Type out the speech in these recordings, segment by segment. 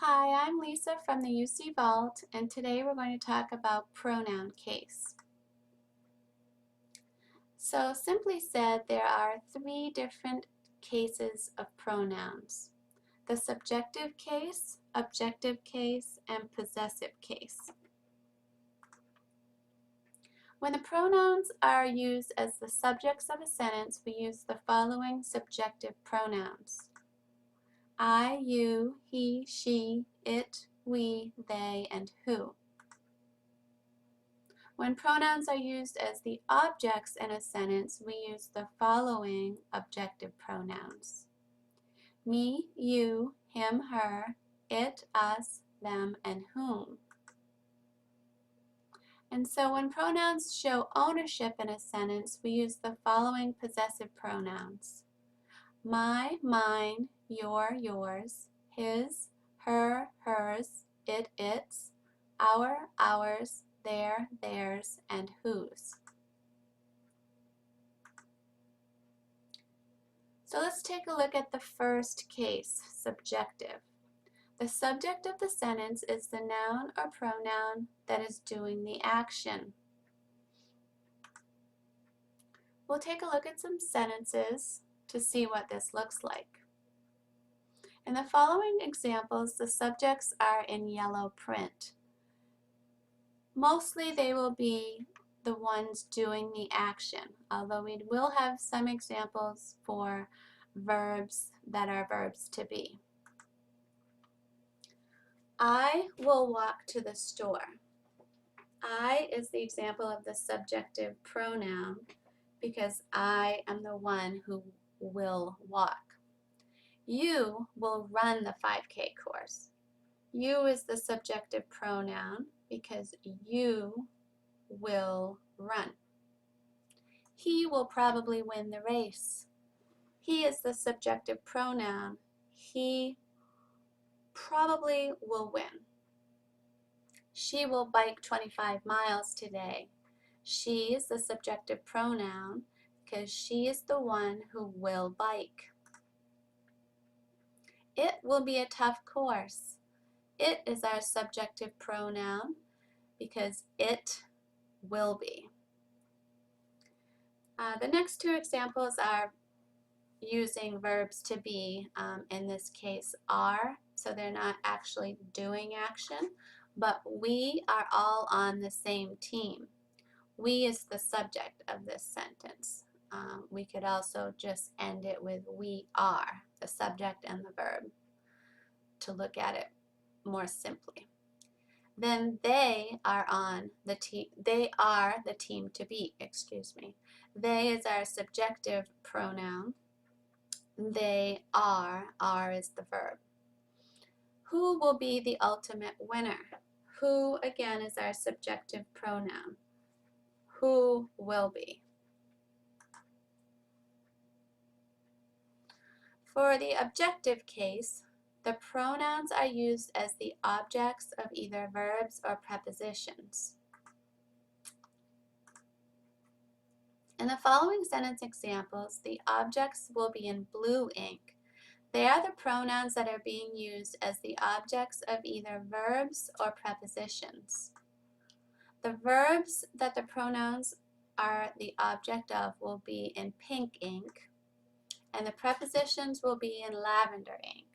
Hi, I'm Lisa from the UC VAWLT, and today we're going to talk about pronoun case. So simply said, there are three different cases of pronouns: the subjective case, objective case, and possessive case. When the pronouns are used as the subjects of a sentence, we use the following subjective pronouns: I, you, he, she, it, we, they, and who. When pronouns are used as the objects in a sentence, we use the following objective pronouns: me, you, him, her, it, us, them, and whom. And so when pronouns show ownership in a sentence, we use the following possessive pronouns: my, mine, your, yours, his, her, hers, it, its, our, ours, their, theirs, and whose. So let's take a look at the first case, subjective. The subject of the sentence is the noun or pronoun that is doing the action. We'll take a look at some sentences to see what this looks like. In the following examples, the subjects are in yellow print. Mostly they will be the ones doing the action, although we will have some examples for verbs that are verbs to be. I will walk to the store. I is the example of the subjective pronoun because I am the one who will walk. You will run the 5K course. You is the subjective pronoun because you will run. He will probably win the race. He is the subjective pronoun. He probably will win. She will bike 25 miles today. She is the subjective pronoun because she is the one who will bike. It will be a tough course. It is our subjective pronoun because it will be. The next two examples are using verbs to be, in this case are, so they're not actually doing action, but we are all on the same team. We is the subject of this sentence. We could also just end it with we are, the subject and the verb, to look at it more simply. Then they are on the team. They are the team to beat, excuse me. They is our subjective pronoun. They are is the verb. Who will be the ultimate winner? Who, again, is our subjective pronoun. Who will be. For the objective case, the pronouns are used as the objects of either verbs or prepositions. In the following sentence examples, the objects will be in blue ink. They are the pronouns that are being used as the objects of either verbs or prepositions. The verbs that the pronouns are the object of will be in pink ink, and the prepositions will be in lavender ink.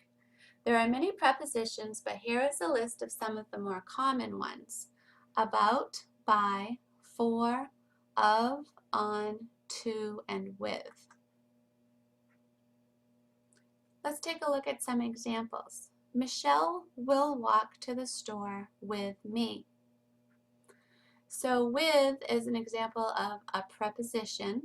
There are many prepositions, but here is a list of some of the more common ones: about, by, for, of, on, to, and with. Let's take a look at some examples. Michelle will walk to the store with me. So with is an example of a preposition,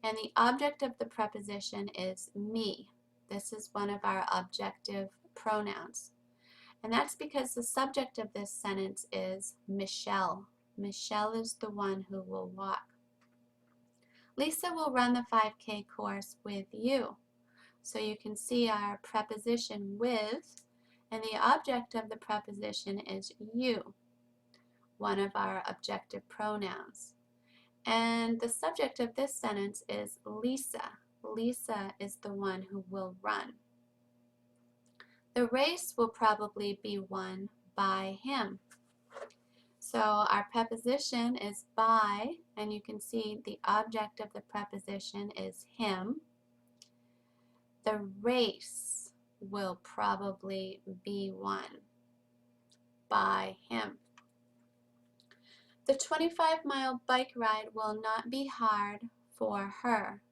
and the object of the preposition is me. This is one of our objective pronouns. And that's because the subject of this sentence is Michelle. Michelle is the one who will walk. Lisa will run the 5K course with you. So you can see our preposition with, and the object of the preposition is you, one of our objective pronouns. And the subject of this sentence is Lisa. Lisa is the one who will run. The race will probably be won by him. So our preposition is by, and you can see the object of the preposition is him. The race will probably be won by him. The 25-mile bike ride will not be hard for her.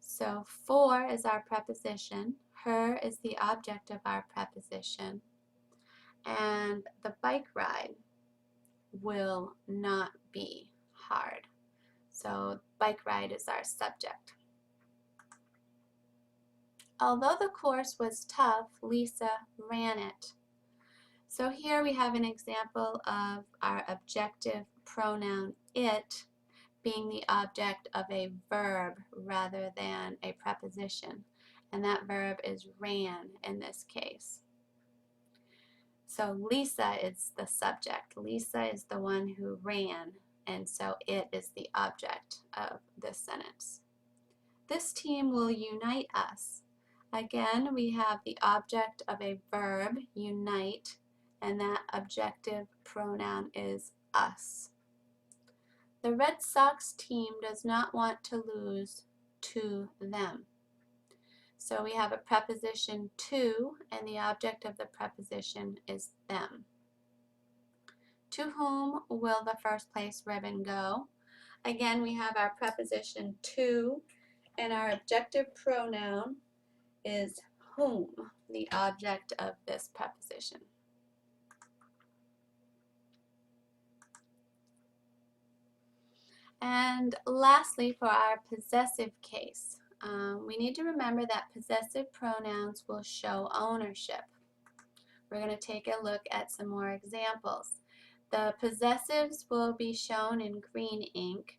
So for is our preposition, her is the object of our preposition, and the bike ride will not be hard. So bike ride is our subject. Although the course was tough, Lisa ran it. So here we have an example of our objective pronoun it being the object of a verb rather than a preposition. And that verb is ran in this case. So Lisa is the subject. Lisa is the one who ran, and so it is the object of this sentence. This team will unite us. Again, we have the object of a verb, unite, and that objective pronoun is us. The Red Sox team does not want to lose to them. So we have a preposition to, and the object of the preposition is them. To whom will the first place ribbon go? Again, we have our preposition to, and our objective pronoun is whom, the object of this preposition. And lastly, for our possessive case, we need to remember that possessive pronouns will show ownership. We're going to take a look at some more examples. The possessives will be shown in green ink,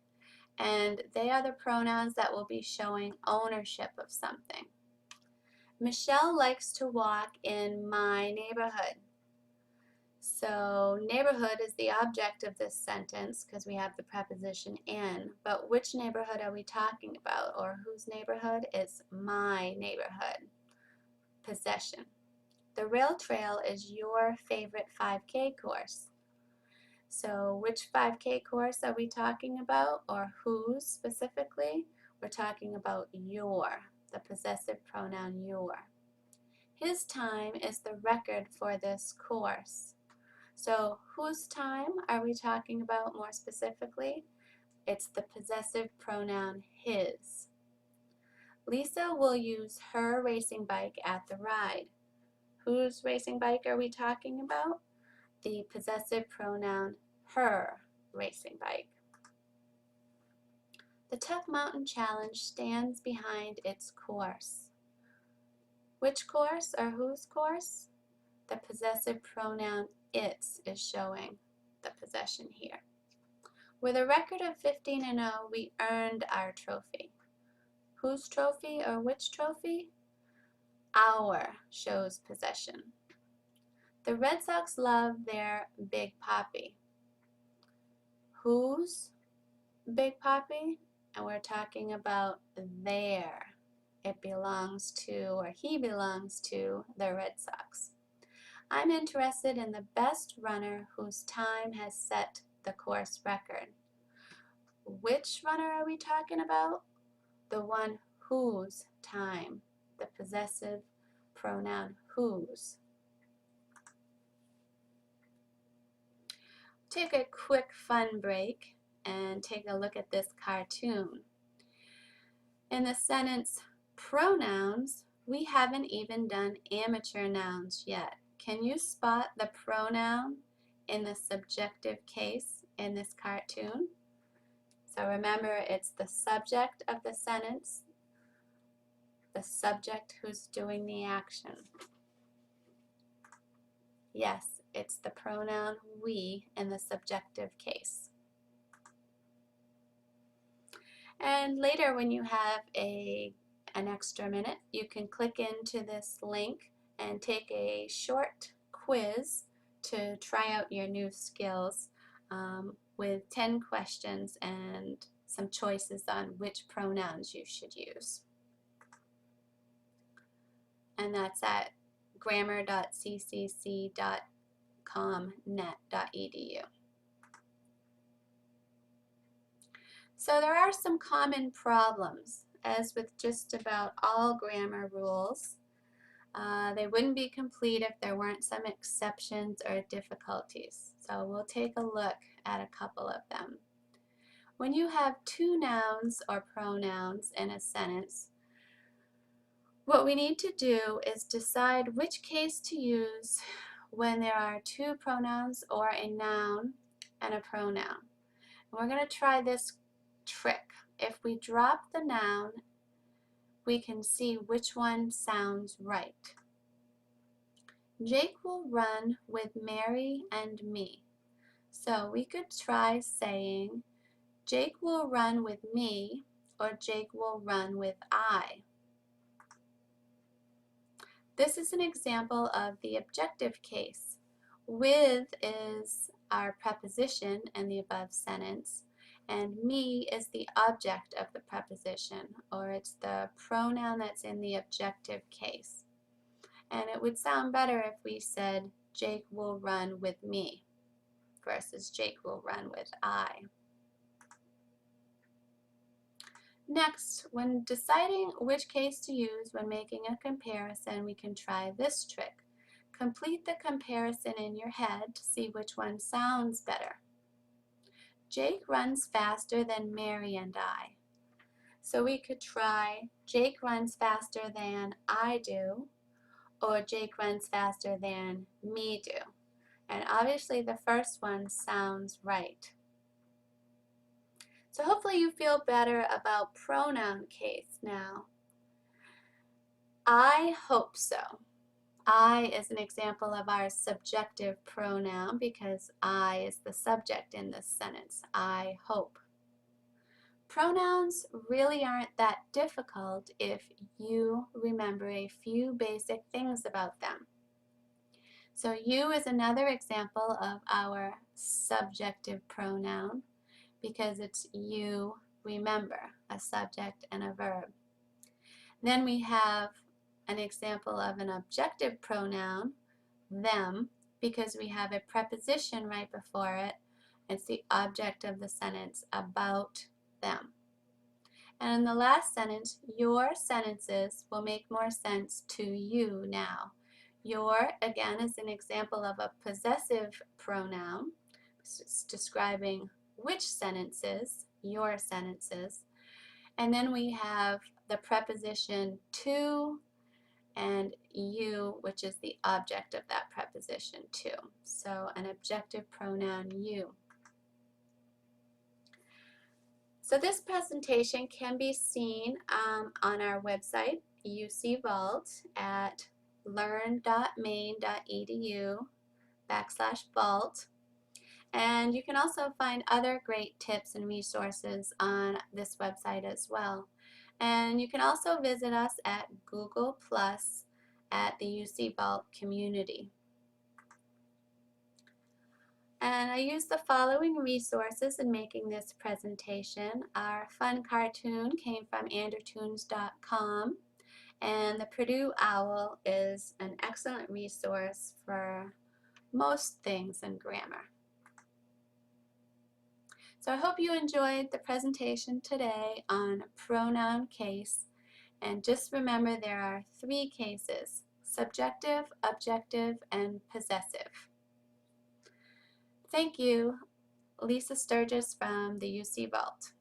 and they are the pronouns that will be showing ownership of something. Michelle likes to walk in my neighborhood. So neighborhood is the object of this sentence because we have the preposition in, but which neighborhood are we talking about, or whose neighborhood? Is my neighborhood. Possession. The rail trail is your favorite 5K course. So which 5K course are we talking about, or whose specifically? We're talking about your, the possessive pronoun your. His time is the record for this course. So whose time are we talking about more specifically? It's the possessive pronoun his. Lisa will use her racing bike at the ride. Whose racing bike are we talking about? The possessive pronoun her racing bike. The Tough Mountain Challenge stands behind its course. Which course or whose course? The possessive pronoun its is showing the possession here. With a record of 15-0, we earned our trophy. Whose trophy or which trophy? Our shows possession. The Red Sox love their Big Papi. Whose Big Papi? And we're talking about their. It belongs to, or he belongs to, the Red Sox. I'm interested in the best runner whose time has set the course record. Which runner are we talking about? The one whose time, the possessive pronoun whose. Take a quick fun break and take a look at this cartoon. In the sentence pronouns, we haven't even done amateur nouns yet. Can you spot the pronoun in the subjective case in this cartoon? So remember, it's the subject of the sentence, the subject who's doing the action. Yes, it's the pronoun we in the subjective case. And later, when you have an extra minute, you can click into this link and take a short quiz to try out your new skills with 10 questions and some choices on which pronouns you should use. And that's at grammar.ccc.comnet.edu. So there are some common problems, as with just about all grammar rules. They wouldn't be complete if there weren't some exceptions or difficulties. So we'll take a look at a couple of them. When you have two nouns or pronouns in a sentence, what we need to do is decide which case to use when there are two pronouns or a noun and a pronoun. And we're going to try this trick. If we drop the noun, we can see which one sounds right. Jake will run with Mary and me. So we could try saying, Jake will run with me, or Jake will run with I. This is an example of the objective case. With is our preposition in the above sentence, and me is the object of the preposition, or it's the pronoun that's in the objective case. And it would sound better if we said, Jake will run with me, versus Jake will run with I. Next, when deciding which case to use when making a comparison, we can try this trick. Complete the comparison in your head to see which one sounds better. Jake runs faster than Mary and I. So we could try, Jake runs faster than I do, or Jake runs faster than me do. And obviously the first one sounds right. So hopefully you feel better about pronoun case now. I hope so. I is an example of our subjective pronoun because I is the subject in this sentence. I hope. Pronouns really aren't that difficult if you remember a few basic things about them. So you is another example of our subjective pronoun because it's you remember, a subject and a verb. Then we have an example of an objective pronoun, them, because we have a preposition right before it. It's the object of the sentence, about them. And in the last sentence, your sentences will make more sense to you now. Your, again, is an example of a possessive pronoun. It's describing which sentences, your sentences. And then we have the preposition to and you, which is the object of that preposition to. So an objective pronoun, you. So this presentation can be seen on our website, UC VAWLT, at learn.maine.edu/VAWLT. And you can also find other great tips and resources on this website as well. And you can also visit us at Google+ at the UC VAWLT community. And I used the following resources in making this presentation. Our fun cartoon came from andertoons.com, and the Purdue OWL is an excellent resource for most things in grammar. So I hope you enjoyed the presentation today on pronoun case. And just remember there are three cases: subjective, objective, and possessive. Thank you. Lisa Sturgis from the UC VAWLT.